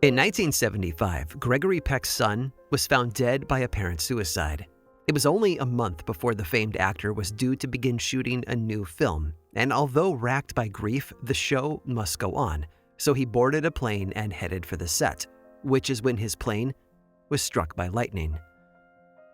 In 1975, Gregory Peck's son was found dead by apparent suicide. It was only a month before the famed actor was due to begin shooting a new film, and although racked by grief, the show must go on, so he boarded a plane and headed for the set, which is when his plane was struck by lightning.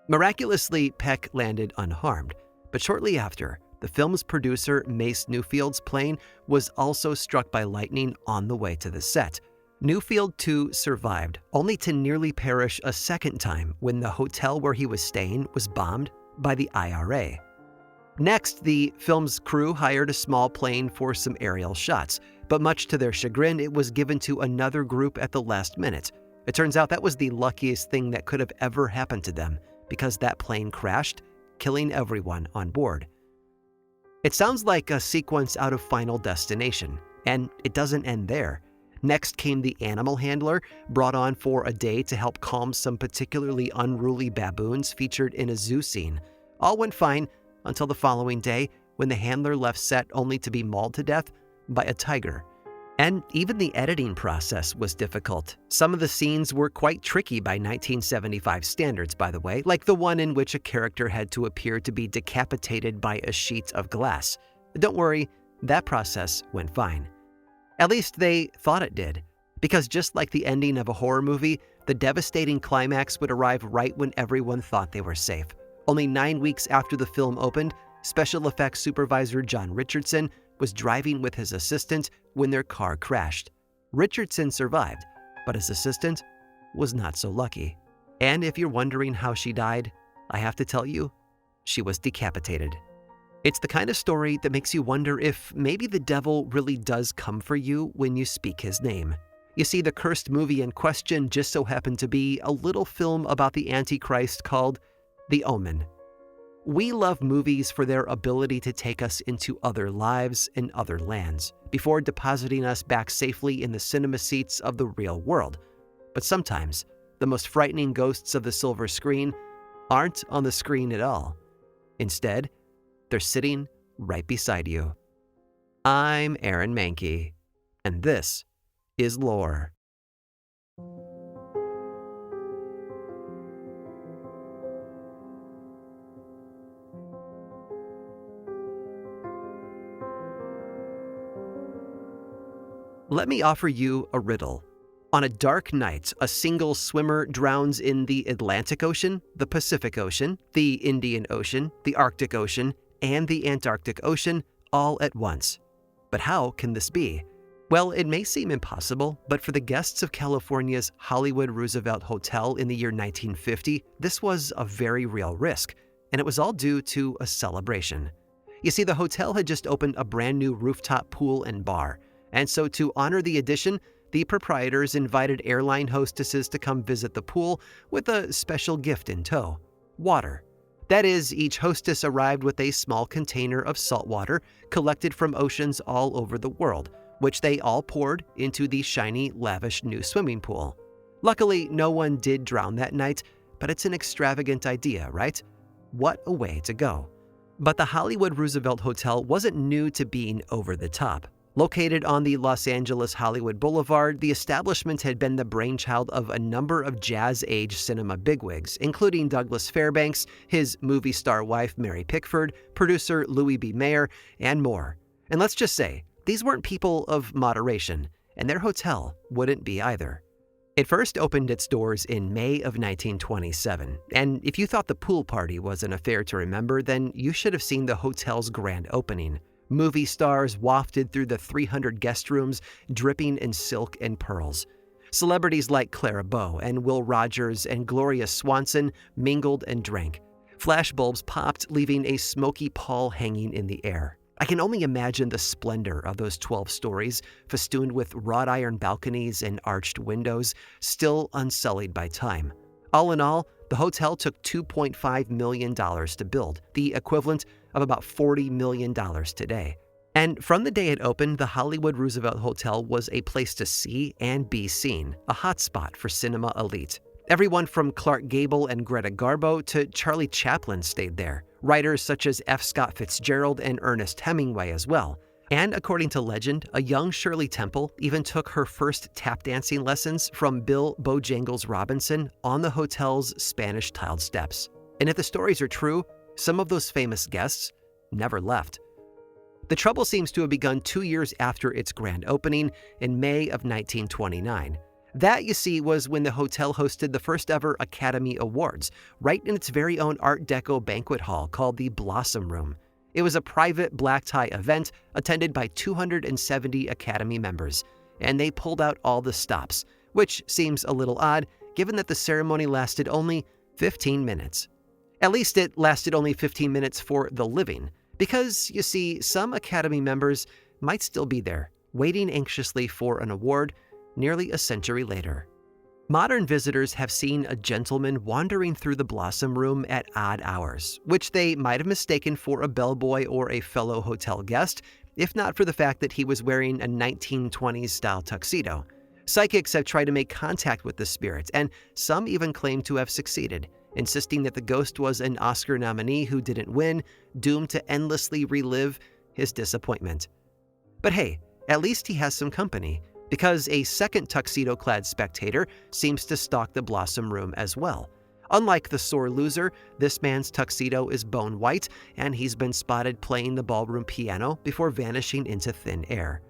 Miraculously, Peck landed unharmed, but shortly after, the film's producer Mace Newfield's plane was also struck by lightning on the way to the set. Newfield, too, survived, only to nearly perish a second time when the hotel where he was staying was bombed by the IRA. Next, the film's crew hired a small plane for some aerial shots, but much to their chagrin, it was given to another group at the last minute. It turns out that was the luckiest thing that could have ever happened to them, because that plane crashed, killing everyone on board. It sounds like a sequence out of Final Destination, and it doesn't end there. Next came the animal handler, brought on for a day to help calm some particularly unruly baboons featured in a zoo scene. All went fine until the following day when the handler left set only to be mauled to death by a tiger. And even the editing process was difficult. Some of the scenes were quite tricky by 1975 standards, by the way, like the one in which a character had to appear to be decapitated by a sheet of glass. Don't worry, that process went fine. At least they thought it did, because just like the ending of a horror movie, the devastating climax would arrive right when everyone thought they were safe. Only 9 weeks after the film opened, special effects supervisor John Richardson was driving with his assistant when their car crashed. Richardson survived, but his assistant was not so lucky. And if you're wondering how she died, I have to tell you, she was decapitated. It's the kind of story that makes you wonder if maybe the devil really does come for you when you speak his name. You see, the cursed movie in question just so happened to be a little film about the Antichrist called The Omen. We love movies for their ability to take us into other lives and other lands, before depositing us back safely in the cinema seats of the real world. But sometimes, the most frightening ghosts of the silver screen aren't on the screen at all. Instead, they're sitting right beside you. I'm Aaron Mankey, and this is Lore. Let me offer you a riddle. On a dark night, a single swimmer drowns in the Atlantic Ocean, the Pacific Ocean, the Indian Ocean, the Arctic Ocean, and the Antarctic Ocean all at once. But how can this be? Well, it may seem impossible, but for the guests of California's Hollywood Roosevelt Hotel in the year 1950, this was a very real risk, and it was all due to a celebration. You see, the hotel had just opened a brand new rooftop pool and bar, and so to honor the addition, the proprietors invited airline hostesses to come visit the pool with a special gift in tow: water. That is, each hostess arrived with a small container of salt water collected from oceans all over the world, which they all poured into the shiny, lavish new swimming pool. Luckily, no one did drown that night, but it's an extravagant idea, right? What a way to go. But the Hollywood Roosevelt Hotel wasn't new to being over the top. Located on the Los Angeles Hollywood Boulevard, the establishment had been the brainchild of a number of jazz-age cinema bigwigs, including Douglas Fairbanks, his movie star wife Mary Pickford, producer Louis B. Mayer, and more. And let's just say, these weren't people of moderation, and their hotel wouldn't be either. It first opened its doors in May of 1927, and if you thought the pool party was an affair to remember, then you should have seen the hotel's grand opening. Movie stars wafted through the 300 guest rooms, dripping in silk and pearls. Celebrities like Clara Bow and Will Rogers and Gloria Swanson mingled and drank. Flashbulbs popped, leaving a smoky pall hanging in the air. I can only imagine the splendor of those 12 stories, festooned with wrought iron balconies and arched windows, still unsullied by time. All in all, the hotel took $2.5 million to build, the equivalent of about $40 million today. And from the day it opened, the Hollywood Roosevelt Hotel was a place to see and be seen, a hotspot for cinema elite. Everyone from Clark Gable and Greta Garbo to Charlie Chaplin stayed there, writers such as F. Scott Fitzgerald and Ernest Hemingway as well. And according to legend, a young Shirley Temple even took her first tap dancing lessons from Bill Bojangles Robinson on the hotel's Spanish tiled steps. And if the stories are true, some of those famous guests never left. The trouble seems to have begun 2 years after its grand opening in May of 1929. That, you see, was when the hotel hosted the first ever Academy Awards, right in its very own Art Deco banquet hall called the Blossom Room. It was a private black tie event attended by 270 Academy members, and they pulled out all the stops, which seems a little odd given that the ceremony lasted only 15 minutes. At least it lasted only 15 minutes for the living, because, you see, some Academy members might still be there, waiting anxiously for an award nearly a century later. Modern visitors have seen a gentleman wandering through the Blossom Room at odd hours, which they might have mistaken for a bellboy or a fellow hotel guest, if not for the fact that he was wearing a 1920s-style tuxedo. Psychics have tried to make contact with the spirit, and some even claim to have succeeded, insisting that the ghost was an Oscar nominee who didn't win, doomed to endlessly relive his disappointment. But hey, at least he has some company, because a second tuxedo-clad spectator seems to stalk the Blossom Room as well. Unlike the sore loser, this man's tuxedo is bone white, and he's been spotted playing the ballroom piano before vanishing into thin air.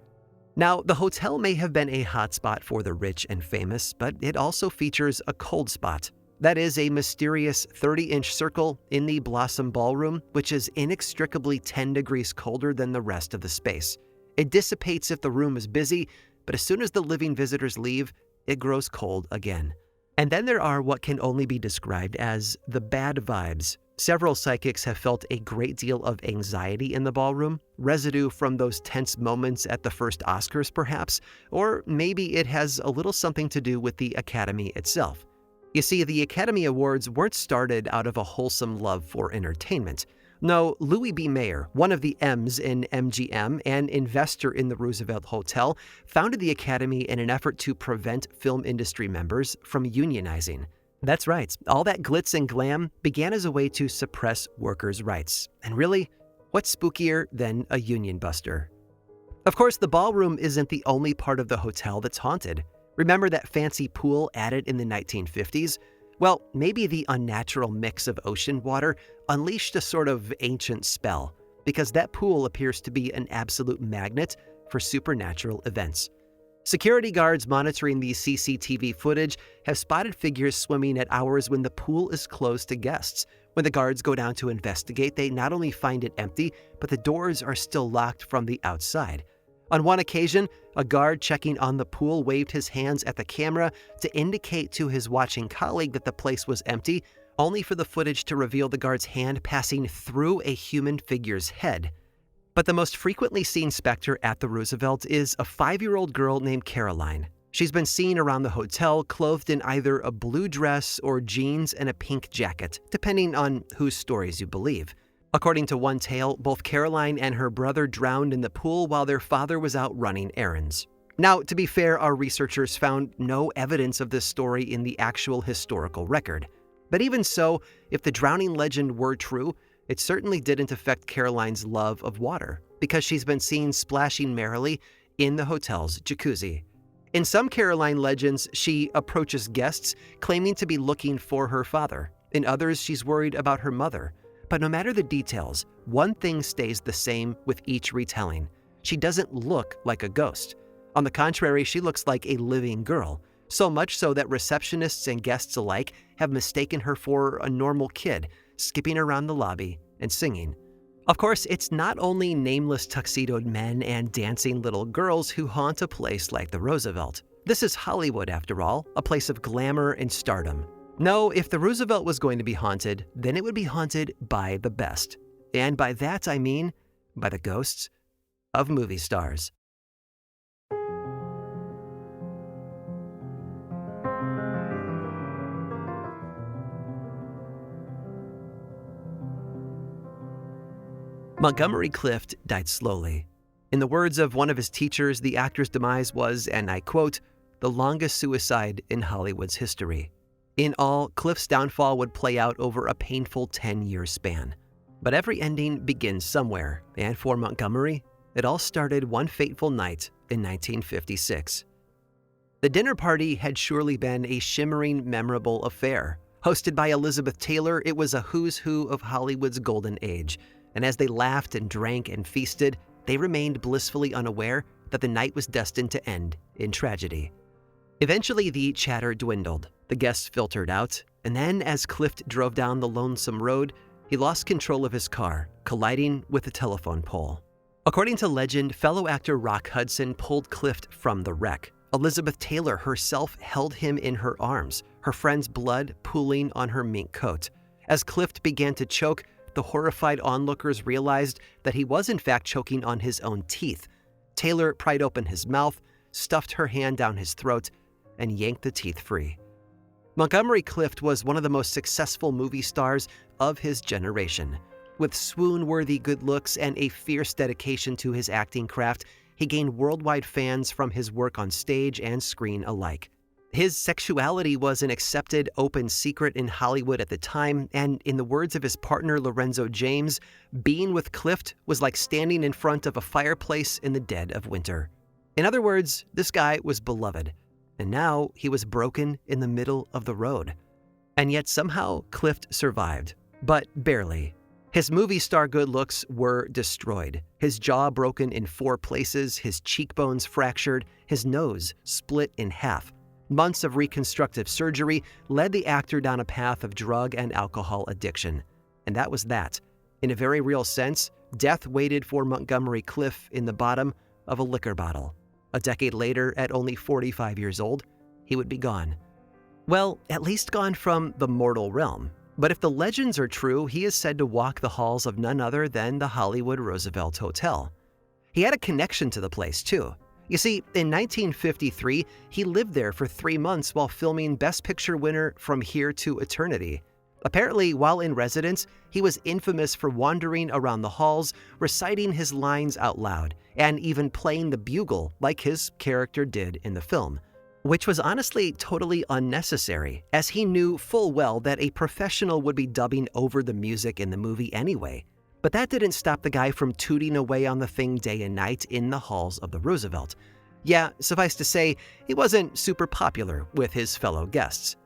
Now, the hotel may have been a hotspot for the rich and famous, but it also features a cold spot. That is a mysterious 30-inch circle in the Blossom Ballroom, which is inextricably 10 degrees colder than the rest of the space. It dissipates if the room is busy, but as soon as the living visitors leave, it grows cold again. And then there are what can only be described as the bad vibes. Several psychics have felt a great deal of anxiety in the ballroom, residue from those tense moments at the first Oscars perhaps, or maybe it has a little something to do with the Academy itself. You see, the Academy Awards weren't started out of a wholesome love for entertainment. No, Louis B. Mayer, one of the M's in MGM and investor in the Roosevelt Hotel, founded the Academy in an effort to prevent film industry members from unionizing. That's right, all that glitz and glam began as a way to suppress workers' rights. And really, what's spookier than a union buster? Of course, the ballroom isn't the only part of the hotel that's haunted. Remember that fancy pool added in the 1950s? Well, maybe the unnatural mix of ocean water unleashed a sort of ancient spell, because that pool appears to be an absolute magnet for supernatural events. Security guards monitoring the CCTV footage have spotted figures swimming at hours when the pool is closed to guests. When the guards go down to investigate, they not only find it empty, but the doors are still locked from the outside. On one occasion, a guard checking on the pool waved his hands at the camera to indicate to his watching colleague that the place was empty, only for the footage to reveal the guard's hand passing through a human figure's head. But the most frequently seen specter at the Roosevelt is a 5-year-old girl named Caroline. She's been seen around the hotel clothed in either a blue dress or jeans and a pink jacket, depending on whose stories you believe. According to one tale, both Caroline and her brother drowned in the pool while their father was out running errands. Now, to be fair, our researchers found no evidence of this story in the actual historical record. But even so, if the drowning legend were true, it certainly didn't affect Caroline's love of water, because she's been seen splashing merrily in the hotel's jacuzzi. In some Caroline legends, she approaches guests claiming to be looking for her father. In others, she's worried about her mother. But no matter the details, one thing stays the same with each retelling. She doesn't look like a ghost. On the contrary, she looks like a living girl, so much so that receptionists and guests alike have mistaken her for a normal kid, skipping around the lobby and singing. Of course, it's not only nameless tuxedoed men and dancing little girls who haunt a place like the Roosevelt. This is Hollywood, after all, a place of glamour and stardom. No, if the Roosevelt was going to be haunted, then it would be haunted by the best. And by that I mean by the ghosts of movie stars. Montgomery Clift died slowly. In the words of one of his teachers, the actor's demise was, and I quote, "the longest suicide in Hollywood's history." In all, Clift's downfall would play out over a painful 10-year span. But every ending begins somewhere, and for Montgomery, it all started one fateful night in 1956. The dinner party had surely been a shimmering, memorable affair. Hosted by Elizabeth Taylor, it was a who's who of Hollywood's golden age, and as they laughed and drank and feasted, they remained blissfully unaware that the night was destined to end in tragedy. Eventually, the chatter dwindled, the guests filtered out, and then as Clift drove down the lonesome road, he lost control of his car, colliding with a telephone pole. According to legend, fellow actor Rock Hudson pulled Clift from the wreck. Elizabeth Taylor herself held him in her arms, her friend's blood pooling on her mink coat. As Clift began to choke, the horrified onlookers realized that he was in fact choking on his own teeth. Taylor pried open his mouth, stuffed her hand down his throat, and yanked the teeth free. Montgomery Clift was one of the most successful movie stars of his generation. With swoon-worthy good looks and a fierce dedication to his acting craft, he gained worldwide fans from his work on stage and screen alike. His sexuality was an accepted open secret in Hollywood at the time, and in the words of his partner Lorenzo James, being with Clift was like standing in front of a fireplace in the dead of winter. In other words, this guy was beloved, and now he was broken in the middle of the road. And yet somehow Clift survived, but barely. His movie star good looks were destroyed, his jaw broken in 4 places, his cheekbones fractured, his nose split in half. Months of reconstructive surgery led the actor down a path of drug and alcohol addiction. And that was that. In a very real sense, death waited for Montgomery Clift in the bottom of a liquor bottle. A decade later, at only 45 years old, he would be gone. Well, at least gone from the mortal realm. But if the legends are true, he is said to walk the halls of none other than the Hollywood Roosevelt Hotel. He had a connection to the place, too. You see, in 1953, he lived there for 3 months while filming Best Picture winner From Here to Eternity. Apparently, while in residence, he was infamous for wandering around the halls, reciting his lines out loud, and even playing the bugle like his character did in the film. Which was honestly totally unnecessary, as he knew full well that a professional would be dubbing over the music in the movie anyway. But that didn't stop the guy from tooting away on the thing day and night in the halls of the Roosevelt. Yeah, suffice to say, he wasn't super popular with his fellow guests.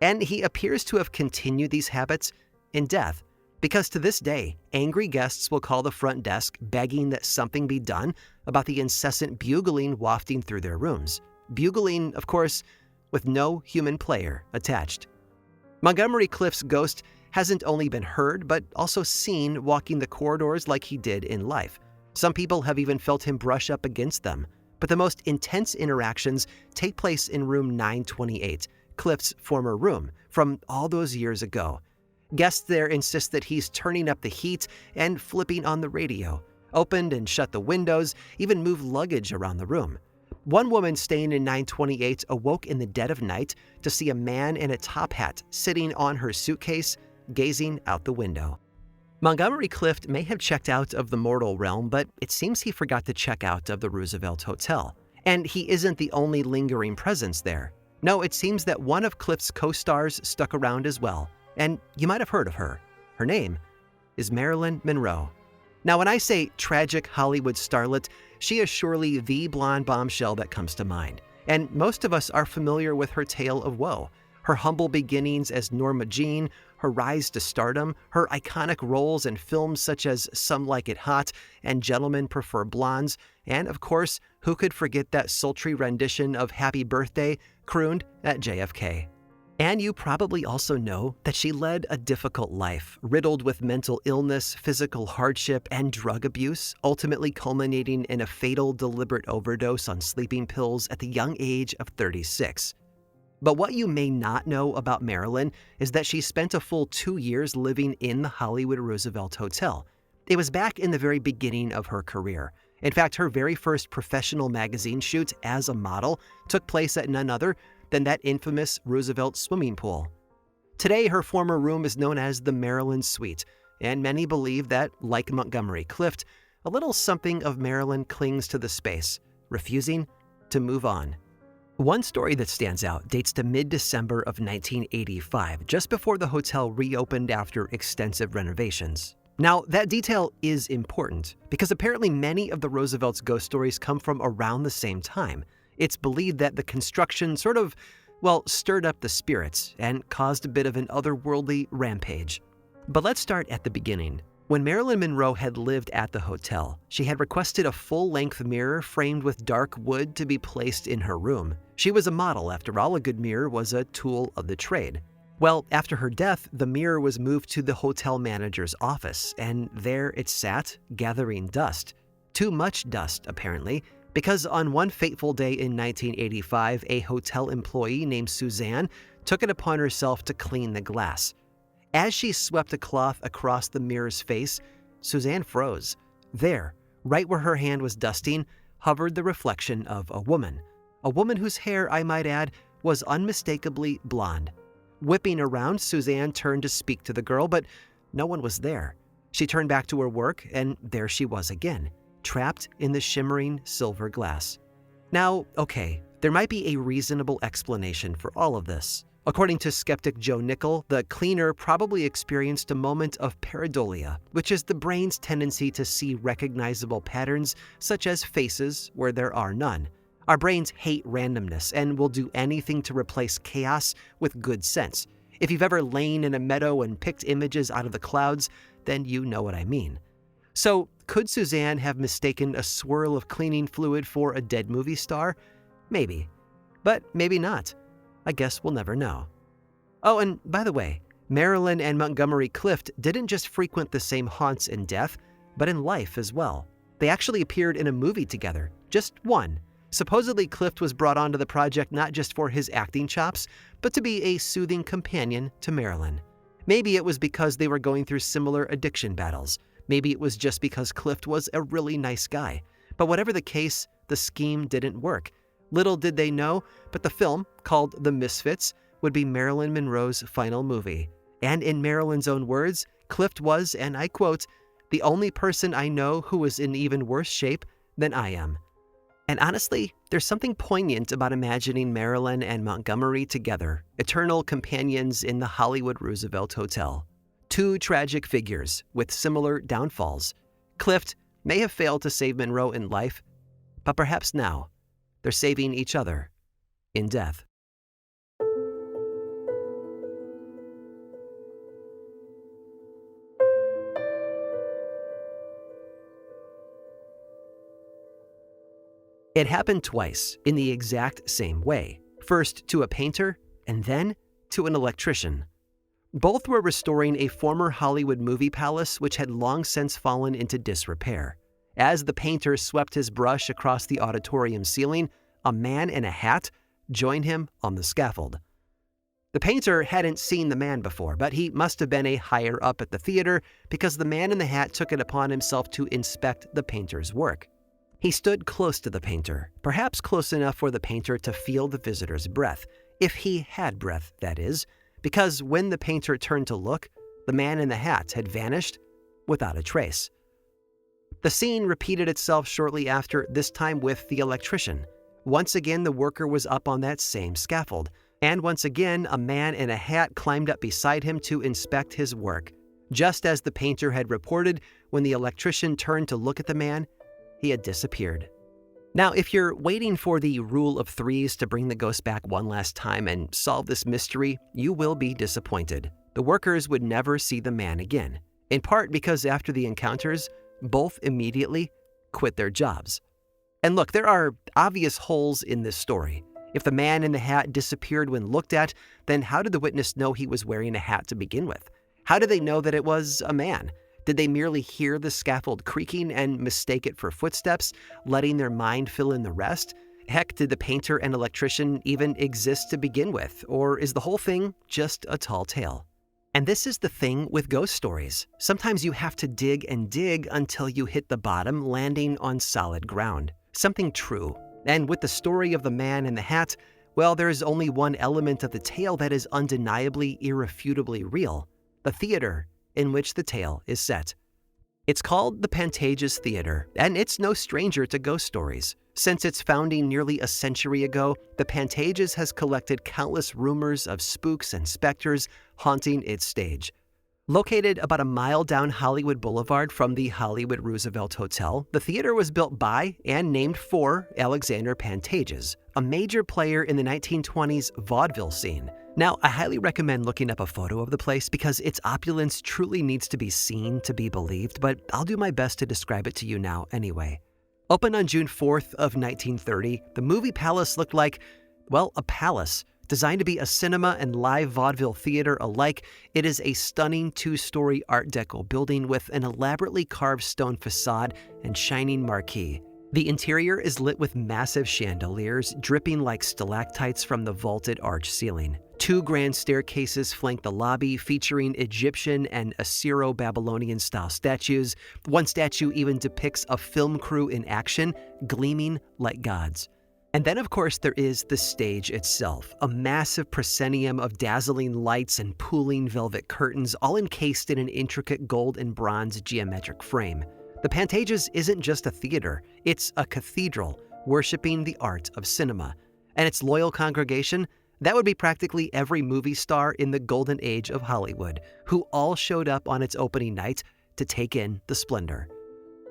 And he appears to have continued these habits in death, because to this day, angry guests will call the front desk begging that something be done about the incessant bugling wafting through their rooms. Bugling, of course, with no human player attached. Montgomery Clift's ghost hasn't only been heard, but also seen walking the corridors like he did in life. Some people have even felt him brush up against them, but the most intense interactions take place in room 928, Clift's former room, from all those years ago. Guests there insist that he's turning up the heat and flipping on the radio, opened and shut the windows, even moved luggage around the room. One woman staying in 928 awoke in the dead of night to see a man in a top hat sitting on her suitcase, gazing out the window. Montgomery Clift may have checked out of the mortal realm, but it seems he forgot to check out of the Roosevelt Hotel. And he isn't the only lingering presence there. No, it seems that one of Clift's co-stars stuck around as well, and you might have heard of her. Her name is Marilyn Monroe. Now, when I say tragic Hollywood starlet, she is surely the blonde bombshell that comes to mind, and most of us are familiar with her tale of woe. Her humble beginnings as Norma Jean, her rise to stardom, her iconic roles in films such as Some Like It Hot and Gentlemen Prefer Blondes, and of course, who could forget that sultry rendition of Happy Birthday crooned at JFK. And you probably also know that she led a difficult life, riddled with mental illness, physical hardship, and drug abuse, ultimately culminating in a fatal deliberate overdose on sleeping pills at the young age of 36. But what you may not know about Marilyn is that she spent a full 2 years living in the Hollywood Roosevelt Hotel. It was back in the very beginning of her career. In fact, her very first professional magazine shoot as a model took place at none other than that infamous Roosevelt swimming pool. Today, her former room is known as the Marilyn Suite, and many believe that, like Montgomery Clift, a little something of Marilyn clings to the space, refusing to move on. One story that stands out dates to mid-December of 1985, just before the hotel reopened after extensive renovations. Now, that detail is important because apparently many of the Roosevelt's ghost stories come from around the same time. It's believed that the construction sort of, stirred up the spirits and caused a bit of an otherworldly rampage. But let's start at the beginning. When Marilyn Monroe had lived at the hotel, she had requested a full-length mirror framed with dark wood to be placed in her room. She was a model, after all. A good mirror was a tool of the trade. Well, after her death, the mirror was moved to the hotel manager's office, and there it sat, gathering dust. Too much dust, apparently, because on one fateful day in 1985, a hotel employee named Suzanne took it upon herself to clean the glass. As she swept a cloth across the mirror's face, Suzanne froze. There, right where her hand was dusting, hovered the reflection of a woman whose hair, I might add, was unmistakably blonde. Whipping around, Suzanne turned to speak to the girl, but no one was there. She turned back to her work, and there she was again, trapped in the shimmering silver glass. Now, okay, there might be a reasonable explanation for all of this. According to skeptic Joe Nickel, the cleaner probably experienced a moment of pareidolia, which is the brain's tendency to see recognizable patterns, such as faces where there are none. Our brains hate randomness and will do anything to replace chaos with good sense. If you've ever lain in a meadow and picked images out of the clouds, then you know what I mean. So, could Suzanne have mistaken a swirl of cleaning fluid for a dead movie star? Maybe. But maybe not. I guess we'll never know. Oh, and by the way, Marilyn and Montgomery Clift didn't just frequent the same haunts in death, but in life as well. They actually appeared in a movie together, just one. Supposedly, Clift was brought onto the project not just for his acting chops, but to be a soothing companion to Marilyn. Maybe it was because they were going through similar addiction battles. Maybe it was just because Clift was a really nice guy. But whatever the case, the scheme didn't work. Little did they know, but the film, called The Misfits, would be Marilyn Monroe's final movie. And in Marilyn's own words, Clift was, and I quote, "the only person I know who is in even worse shape than I am." And honestly, there's something poignant about imagining Marilyn and Montgomery together, eternal companions in the Hollywood Roosevelt Hotel. Two tragic figures with similar downfalls. Clift may have failed to save Monroe in life, but perhaps now they're saving each other in death. It happened twice in the exact same way. First to a painter, and then to an electrician. Both were restoring a former Hollywood movie palace which had long since fallen into disrepair. As the painter swept his brush across the auditorium ceiling, a man in a hat joined him on the scaffold. The painter hadn't seen the man before, but he must have been a higher up at the theater because the man in the hat took it upon himself to inspect the painter's work. He stood close to the painter, perhaps close enough for the painter to feel the visitor's breath, if he had breath, that is, because when the painter turned to look, the man in the hat had vanished without a trace. The scene repeated itself shortly after, this time with the electrician. Once again, the worker was up on that same scaffold, and once again, a man in a hat climbed up beside him to inspect his work. Just as the painter had reported, when the electrician turned to look at the man, he had disappeared. Now, if you're waiting for the rule of threes to bring the ghost back one last time and solve this mystery, you will be disappointed. The workers would never see the man again, in part because after the encounters, both immediately quit their jobs. And look, there are obvious holes in this story. If the man in the hat disappeared when looked at, then how did the witness know he was wearing a hat to begin with? How did they know that it was a man? Did they merely hear the scaffold creaking and mistake it for footsteps, letting their mind fill in the rest? Heck, did the painter and electrician even exist to begin with? Or is the whole thing just a tall tale? And this is the thing with ghost stories. Sometimes you have to dig and dig until you hit the bottom, landing on solid ground. Something true. And with the story of the man in the hat, well, there is only one element of the tale that is undeniably, irrefutably real: the theater in which the tale is set. It's called the Pantages Theater, and it's no stranger to ghost stories. Since its founding nearly a century ago, the Pantages has collected countless rumors of spooks and specters haunting its stage. Located about a mile down Hollywood Boulevard from the Hollywood Roosevelt Hotel, the theater was built by and named for Alexander Pantages, a major player in the 1920s vaudeville scene. Now, I highly recommend looking up a photo of the place because its opulence truly needs to be seen to be believed, but I'll do my best to describe it to you now anyway. Opened on June 4th of 1930, the Movie Palace looked like, well, a palace. Designed to be a cinema and live vaudeville theater alike, it is a stunning two-story Art Deco building with an elaborately carved stone facade and shining marquee. The interior is lit with massive chandeliers dripping like stalactites from the vaulted arch ceiling. 2 grand staircases flank the lobby, featuring Egyptian and Assyro-Babylonian-style statues. One statue even depicts a film crew in action, gleaming like gods. And then, of course, there is the stage itself, a massive proscenium of dazzling lights and pooling velvet curtains, all encased in an intricate gold and bronze geometric frame. The Pantages isn't just a theater, it's a cathedral, worshiping the art of cinema. And its loyal congregation, that would be practically every movie star in the golden age of Hollywood, who all showed up on its opening night to take in the splendor.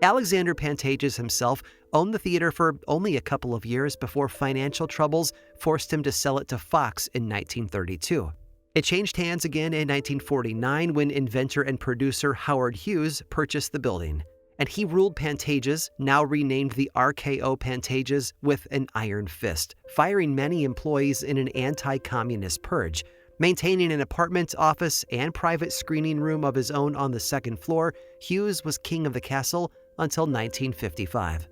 Alexander Pantages himself owned the theater for only a couple of years before financial troubles forced him to sell it to Fox in 1932. It changed hands again in 1949 when inventor and producer Howard Hughes purchased the building. And he ruled Pantages, now renamed the RKO Pantages, with an iron fist, firing many employees in an anti-communist purge. Maintaining an apartment, office, and private screening room of his own on the second floor, Hughes was king of the castle until 1955.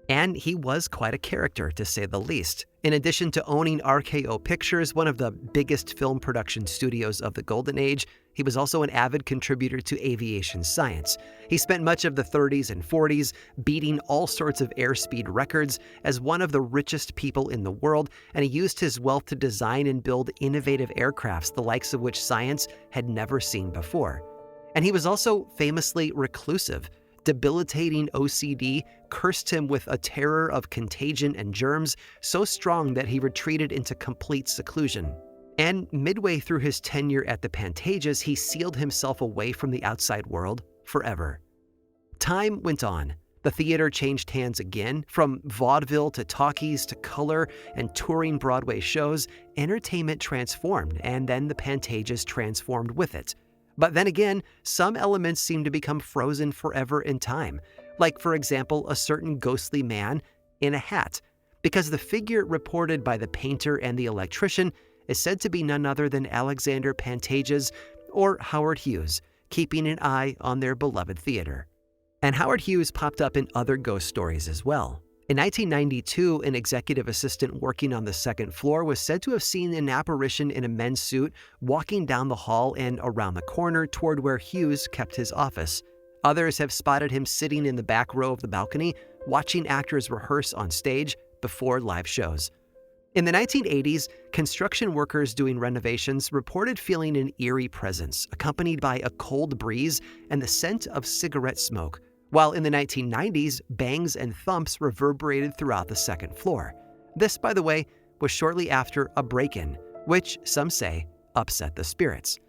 And he was quite a character, to say the least. In addition to owning RKO Pictures, one of the biggest film production studios of the Golden Age, he was also an avid contributor to aviation science. He spent much of the 30s and 40s beating all sorts of airspeed records as one of the richest people in the world, and he used his wealth to design and build innovative aircrafts, the likes of which science had never seen before. And he was also famously reclusive. Debilitating OCD cursed him with a terror of contagion and germs so strong that he retreated into complete seclusion. And midway through his tenure at the Pantages, he sealed himself away from the outside world forever. Time went on. The theater changed hands again. From vaudeville to talkies to color and touring Broadway shows, entertainment transformed, and then the Pantages transformed with it. But then again, some elements seem to become frozen forever in time, like, for example, a certain ghostly man in a hat, because the figure reported by the painter and the electrician is said to be none other than Alexander Pantages or Howard Hughes, keeping an eye on their beloved theater. And Howard Hughes popped up in other ghost stories as well. In 1992, an executive assistant working on the second floor was said to have seen an apparition in a men's suit walking down the hall and around the corner toward where Hughes kept his office. Others have spotted him sitting in the back row of the balcony, watching actors rehearse on stage before live shows. In the 1980s, construction workers doing renovations reported feeling an eerie presence, accompanied by a cold breeze and the scent of cigarette smoke, while in the 1990s, bangs and thumps reverberated throughout the second floor. This, by the way, was shortly after a break-in, which, some say, upset the spirits.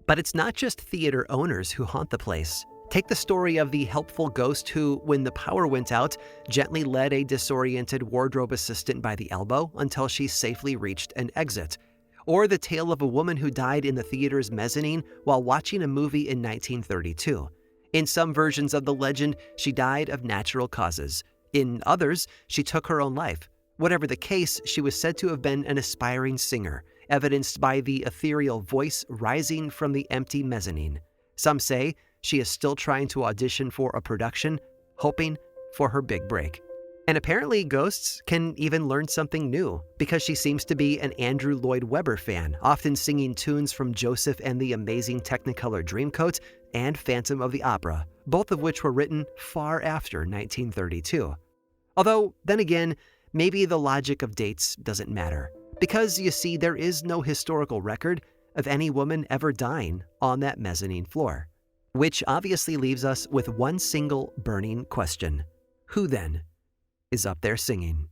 But it's not just theater owners who haunt the place. Take the story of the helpful ghost who, when the power went out, gently led a disoriented wardrobe assistant by the elbow until she safely reached an exit. Or the tale of a woman who died in the theater's mezzanine while watching a movie in 1932. In some versions of the legend, she died of natural causes. In others, she took her own life. Whatever the case, she was said to have been an aspiring singer, evidenced by the ethereal voice rising from the empty mezzanine. Some say she is still trying to audition for a production, hoping for her big break. And apparently ghosts can even learn something new, because she seems to be an Andrew Lloyd Webber fan, often singing tunes from Joseph and the Amazing Technicolor Dreamcoat and Phantom of the Opera, both of which were written far after 1932. Although, then again, maybe the logic of dates doesn't matter, because you see, there is no historical record of any woman ever dying on that mezzanine floor. Which obviously leaves us with one single burning question. Who then is up there singing?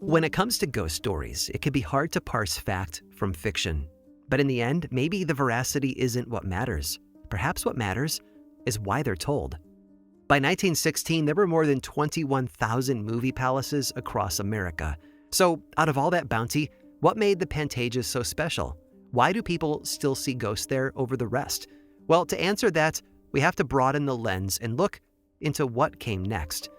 When it comes to ghost stories, it can be hard to parse fact from fiction. But in the end, maybe the veracity isn't what matters. Perhaps what matters is why they're told. By 1916, there were more than 21,000 movie palaces across America. So, out of all that bounty, what made the Pantages so special? Why do people still see ghosts there over the rest? Well, to answer that, we have to broaden the lens and look into what came next.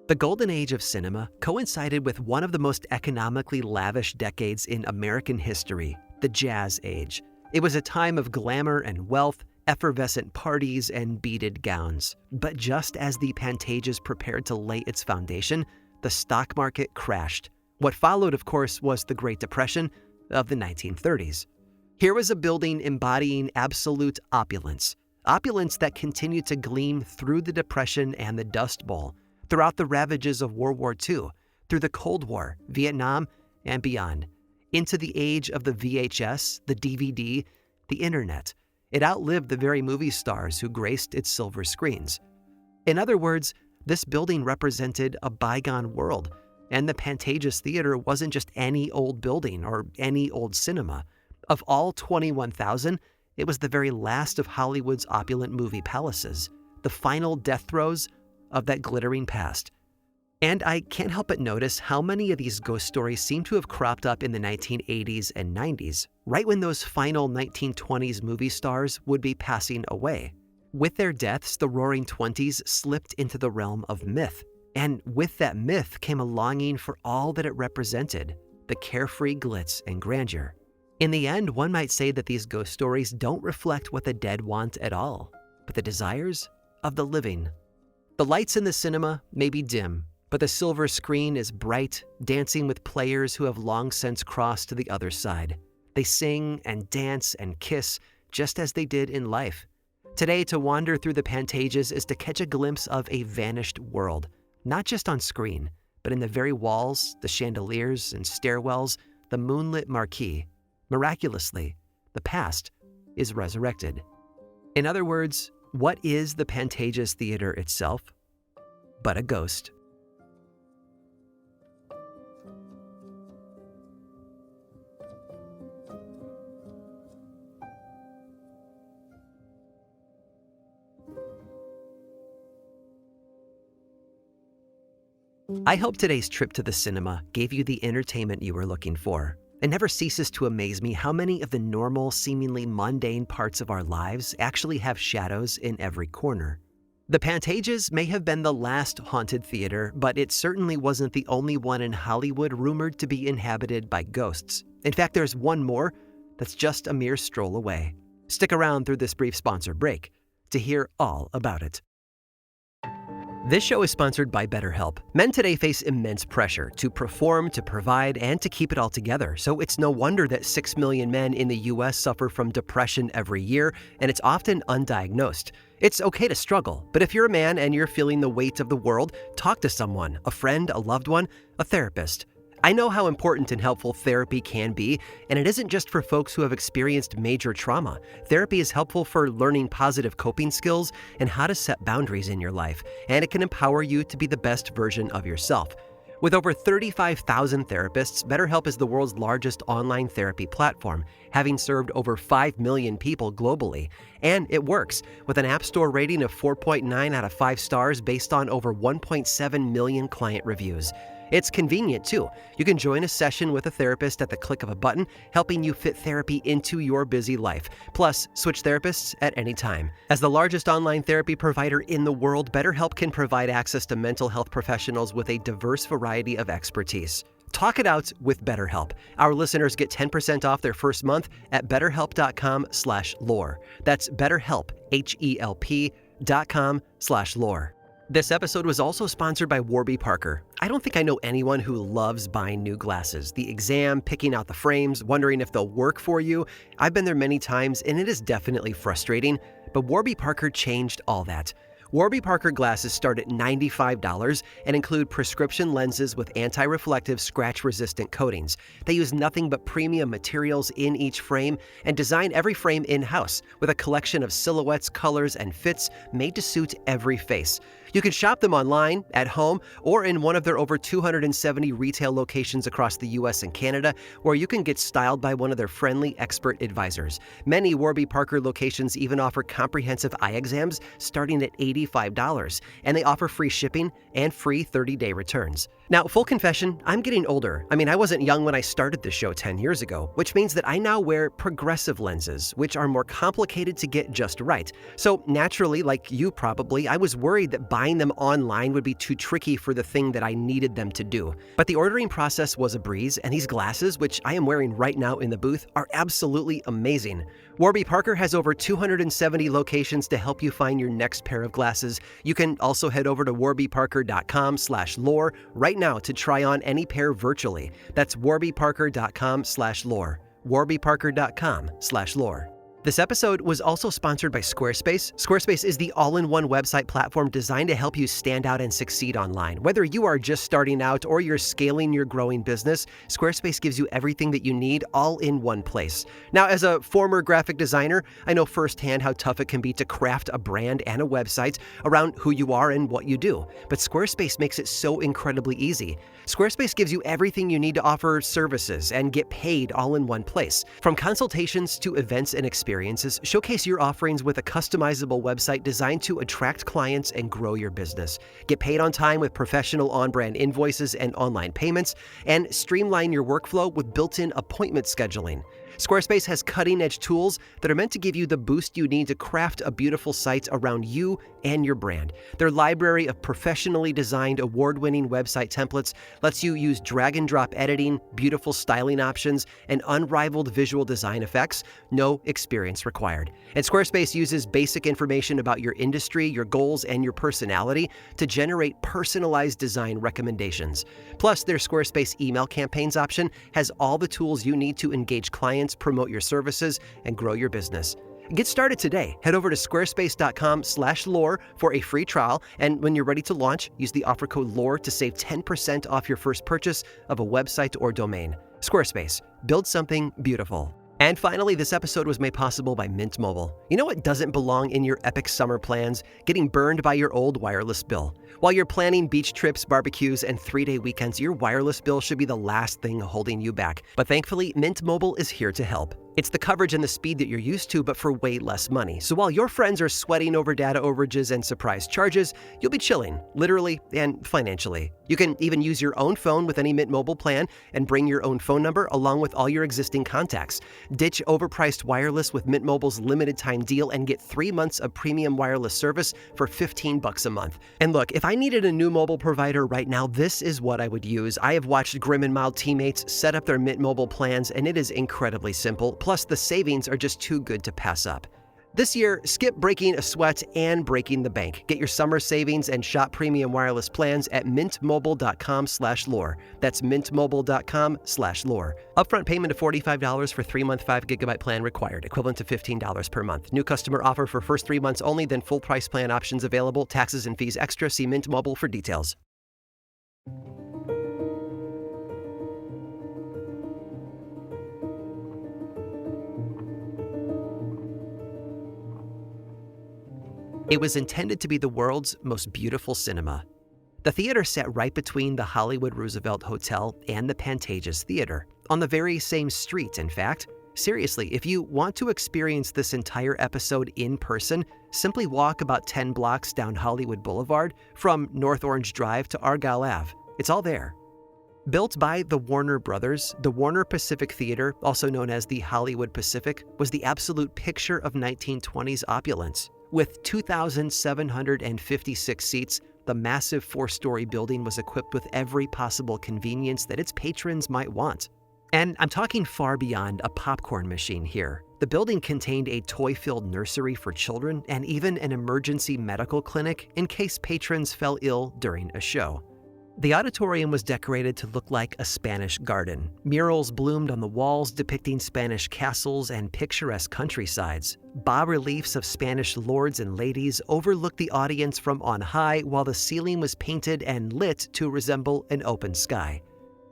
The golden age of cinema coincided with one of the most economically lavish decades in American history, the Jazz Age. It was a time of glamour and wealth, effervescent parties, and beaded gowns. But just as the Pantages prepared to lay its foundation, the stock market crashed. What followed, of course, was the Great Depression of the 1930s. Here was a building embodying absolute opulence. Opulence that continued to gleam through the Depression and the Dust Bowl, throughout the ravages of World War II, through the Cold War, Vietnam, and beyond, into the age of the VHS, the DVD, the internet. It outlived the very movie stars who graced its silver screens. In other words, this building represented a bygone world, and the Pantages Theater wasn't just any old building or any old cinema. Of all 21,000, it was the very last of Hollywood's opulent movie palaces, the final death throes of that glittering past. And I can't help but notice how many of these ghost stories seem to have cropped up in the 1980s and 90s, right when those final 1920s movie stars would be passing away. With their deaths, the Roaring Twenties slipped into the realm of myth. And with that myth came a longing for all that it represented, the carefree glitz and grandeur. In the end, one might say that these ghost stories don't reflect what the dead want at all, but the desires of the living. The lights in the cinema may be dim, but the silver screen is bright, dancing with players who have long since crossed to the other side. They sing and dance and kiss just as they did in life. Today, to wander through the Pantages is to catch a glimpse of a vanished world, not just on screen, but in the very walls, the chandeliers and stairwells, the moonlit marquee. Miraculously, the past is resurrected. In other words, what is the Pantages Theater itself but a ghost? I hope today's trip to the cinema gave you the entertainment you were looking for. It never ceases to amaze me how many of the normal, seemingly mundane parts of our lives actually have shadows in every corner. The Pantages may have been the last haunted theater, but it certainly wasn't the only one in Hollywood rumored to be inhabited by ghosts. In fact, there's one more that's just a mere stroll away. Stick around through this brief sponsor break to hear all about it. This show is sponsored by BetterHelp. Men today face immense pressure to perform, to provide, and to keep it all together. So it's no wonder that 6 million men in the US suffer from depression every year, and it's often undiagnosed. It's okay to struggle, but if you're a man and you're feeling the weight of the world, talk to someone, a friend, a loved one, a therapist. I know how important and helpful therapy can be, and it isn't just for folks who have experienced major trauma. Therapy is helpful for learning positive coping skills and how to set boundaries in your life, and it can empower you to be the best version of yourself. With over 35,000 therapists, BetterHelp is the world's largest online therapy platform, having served over 5 million people globally. And it works, with an App Store rating of 4.9 out of 5 stars based on over 1.7 million client reviews. It's convenient, too. You can join a session with a therapist at the click of a button, helping you fit therapy into your busy life. Plus, switch therapists at any time. As the largest online therapy provider in the world, BetterHelp can provide access to mental health professionals with a diverse variety of expertise. Talk it out with BetterHelp. Our listeners get 10% off their first month at betterhelp.com/lore. That's BetterHelp, HELP.com/lore. This episode was also sponsored by Warby Parker. I don't think I know anyone who loves buying new glasses. The exam, picking out the frames, wondering if they'll work for you. I've been there many times, and it is definitely frustrating, but Warby Parker changed all that. Warby Parker glasses start at $95 and include prescription lenses with anti-reflective, scratch-resistant coatings. They use nothing but premium materials in each frame and design every frame in-house with a collection of silhouettes, colors, and fits made to suit every face. You can shop them online, at home, or in one of their over 270 retail locations across the US and Canada, where you can get styled by one of their friendly expert advisors. Many Warby Parker locations even offer comprehensive eye exams starting at $85, and they offer free shipping and free 30-day returns. Now, full confession, I'm getting older. I wasn't young when I started this show 10 years ago, which means that I now wear progressive lenses, which are more complicated to get just right. So naturally, like you probably, I was worried that buying them online would be too tricky for the thing that I needed them to do. But the ordering process was a breeze, and these glasses, which I am wearing right now in the booth, are absolutely amazing. Warby Parker has over 270 locations to help you find your next pair of glasses. You can also head over to warbyparker.com/lore right now to try on any pair virtually. That's warbyparker.com/lore. warbyparker.com/lore. This episode was also sponsored by Squarespace. Squarespace is the all-in-one website platform designed to help you stand out and succeed online. Whether you are just starting out or you're scaling your growing business, Squarespace gives you everything that you need all in one place. Now, as a former graphic designer, I know firsthand how tough it can be to craft a brand and a website around who you are and what you do. But Squarespace makes it so incredibly easy. Squarespace gives you everything you need to offer services and get paid all in one place. From consultations to events and experiences, showcase your offerings with a customizable website designed to attract clients and grow your business. Get paid on time with professional on-brand invoices and online payments, and streamline your workflow with built-in appointment scheduling. Squarespace has cutting-edge tools that are meant to give you the boost you need to craft a beautiful site around you and your brand. Their library of professionally designed, award-winning website templates lets you use drag-and-drop editing, beautiful styling options, and unrivaled visual design effects. No experience required. And Squarespace uses basic information about your industry, your goals, and your personality to generate personalized design recommendations. Plus, their Squarespace email campaigns option has all the tools you need to engage clients, promote your services, and grow your business. Get started today. Head over to squarespace.com/lore for a free trial, and when you're ready to launch, use the offer code LORE to save 10% off your first purchase of a website or domain. Squarespace. Build something beautiful. And finally, this episode was made possible by Mint Mobile. You know what doesn't belong in your epic summer plans? Getting burned by your old wireless bill. While you're planning beach trips, barbecues, and 3-day weekends, your wireless bill should be the last thing holding you back. But thankfully, Mint Mobile is here to help. It's the coverage and the speed that you're used to, but for way less money. So while your friends are sweating over data overages and surprise charges, you'll be chilling, literally and financially. You can even use your own phone with any Mint Mobile plan and bring your own phone number along with all your existing contacts. Ditch overpriced wireless with Mint Mobile's limited time deal and get 3 months of premium wireless service for $15 a month. And look, if I needed a new mobile provider right now, this is what I would use. I have watched Grim and Mild teammates set up their Mint Mobile plans, and it is incredibly simple. Plus, the savings are just too good to pass up. This year, skip breaking a sweat and breaking the bank. Get your summer savings and shop premium wireless plans at mintmobile.com/lore. That's mintmobile.com/lore. Upfront payment of $45 for 3-month 5 GB plan required, equivalent to $15 per month. New customer offer for first 3 months only, then full price plan options available. Taxes and fees extra. See Mint Mobile for details. It was intended to be the world's most beautiful cinema. The theater sat right between the Hollywood Roosevelt Hotel and the Pantages Theater, on the very same street, in fact. Seriously, if you want to experience this entire episode in person, simply walk about 10 blocks down Hollywood Boulevard from North Orange Drive to Argyle Ave. It's all there. Built by the Warner Brothers, the Warner Pacific Theater, also known as the Hollywood Pacific, was the absolute picture of 1920s opulence. With 2,756 seats, the massive 4-story building was equipped with every possible convenience that its patrons might want. And I'm talking far beyond a popcorn machine here. The building contained a toy-filled nursery for children and even an emergency medical clinic in case patrons fell ill during a show. The auditorium was decorated to look like a Spanish garden. Murals bloomed on the walls depicting Spanish castles and picturesque countrysides. Bas-reliefs of Spanish lords and ladies overlooked the audience from on high, while the ceiling was painted and lit to resemble an open sky.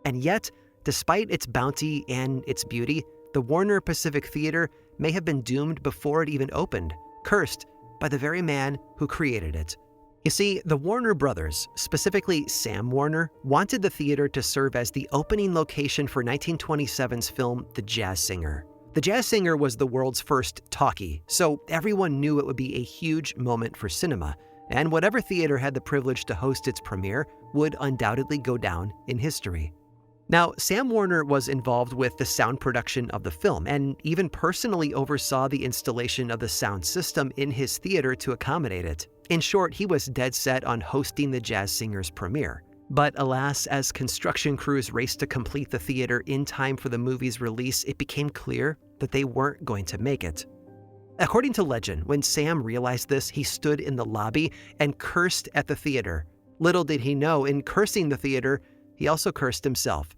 And yet, despite its bounty and its beauty, the Warner Pacific Theater may have been doomed before it even opened, cursed by the very man who created it. You see, the Warner brothers, specifically Sam Warner, wanted the theater to serve as the opening location for 1927's film The Jazz Singer. The Jazz Singer was the world's first talkie, so everyone knew it would be a huge moment for cinema, and whatever theater had the privilege to host its premiere would undoubtedly go down in history. Now, Sam Warner was involved with the sound production of the film and even personally oversaw the installation of the sound system in his theater to accommodate it. In short, he was dead set on hosting the Jazz Singer's premiere. But alas, as construction crews raced to complete the theater in time for the movie's release, it became clear that they weren't going to make it. According to legend, when Sam realized this, he stood in the lobby and cursed at the theater. Little did he know, in cursing the theater, he also cursed himself.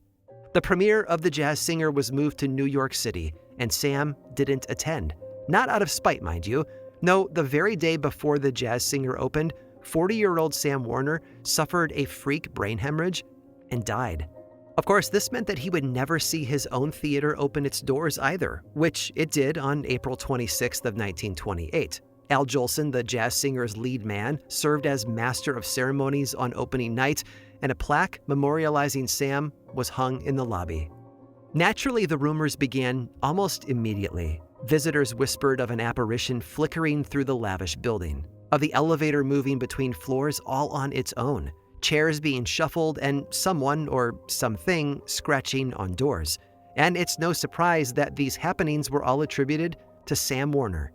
The premiere of The Jazz Singer was moved to New York City, and Sam didn't attend. Not out of spite, mind you. No, the very day before The Jazz Singer opened, 40-year-old Sam Warner suffered a freak brain hemorrhage and died. Of course, this meant that he would never see his own theater open its doors either, which it did on April 26th of 1928. Al Jolson, the Jazz Singer's lead man, served as master of ceremonies on opening night, and a plaque memorializing Sam was hung in the lobby. Naturally, the rumors began almost immediately. Visitors whispered of an apparition flickering through the lavish building, of the elevator moving between floors all on its own, chairs being shuffled, and someone or something scratching on doors. And it's no surprise that these happenings were all attributed to Sam Warner.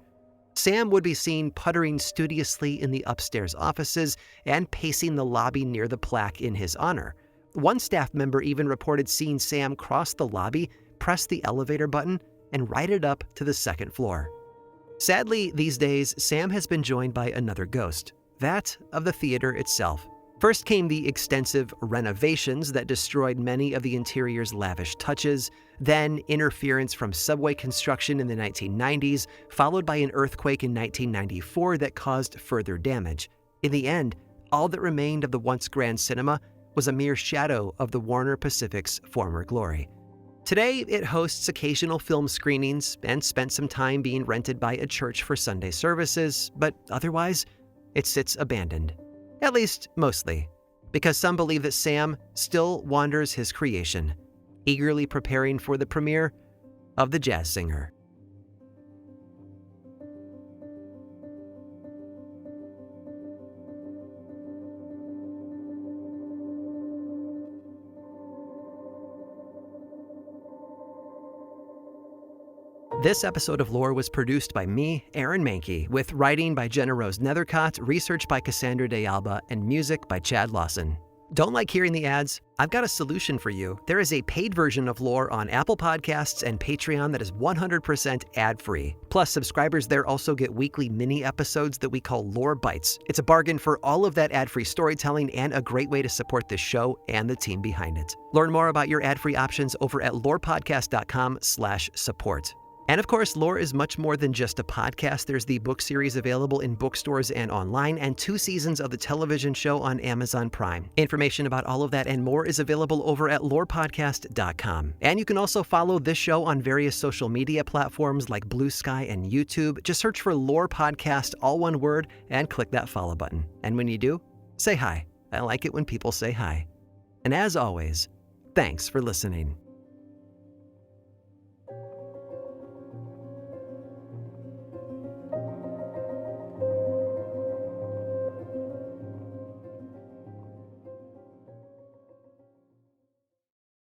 Sam would be seen puttering studiously in the upstairs offices and pacing the lobby near the plaque in his honor. One staff member even reported seeing Sam cross the lobby, press the elevator button, and ride it up to the second floor. Sadly, these days, Sam has been joined by another ghost, that of the theater itself. First came the extensive renovations that destroyed many of the interior's lavish touches, then interference from subway construction in the 1990s, followed by an earthquake in 1994 that caused further damage. In the end, all that remained of the once grand cinema was a mere shadow of the Warner Pacific's former glory. Today, it hosts occasional film screenings and spent some time being rented by a church for Sunday services, but otherwise, it sits abandoned. At least, mostly, because some believe that Sam still wanders his creation, eagerly preparing for the premiere of The Jazz Singer. This episode of Lore was produced by me, Aaron Mahnke, with writing by Jenna Rose Nethercott, research by Cassandra De Alba, and music by Chad Lawson. Don't like hearing the ads? I've got a solution for you. There is a paid version of Lore on Apple Podcasts and Patreon that is 100% ad-free. Plus, subscribers there also get weekly mini episodes that we call Lore Bites. It's a bargain for all of that ad-free storytelling and a great way to support this show and the team behind it. Learn more about your ad-free options over at lorepodcast.com/support. And of course, Lore is much more than just a podcast. There's the book series available in bookstores and online, and 2 seasons of the television show on Amazon Prime. Information about all of that and more is available over at lorepodcast.com. And you can also follow this show on various social media platforms like Blue Sky and YouTube. Just search for Lore Podcast, all one word, and click that follow button. And when you do, say hi. I like it when people say hi. And as always, thanks for listening.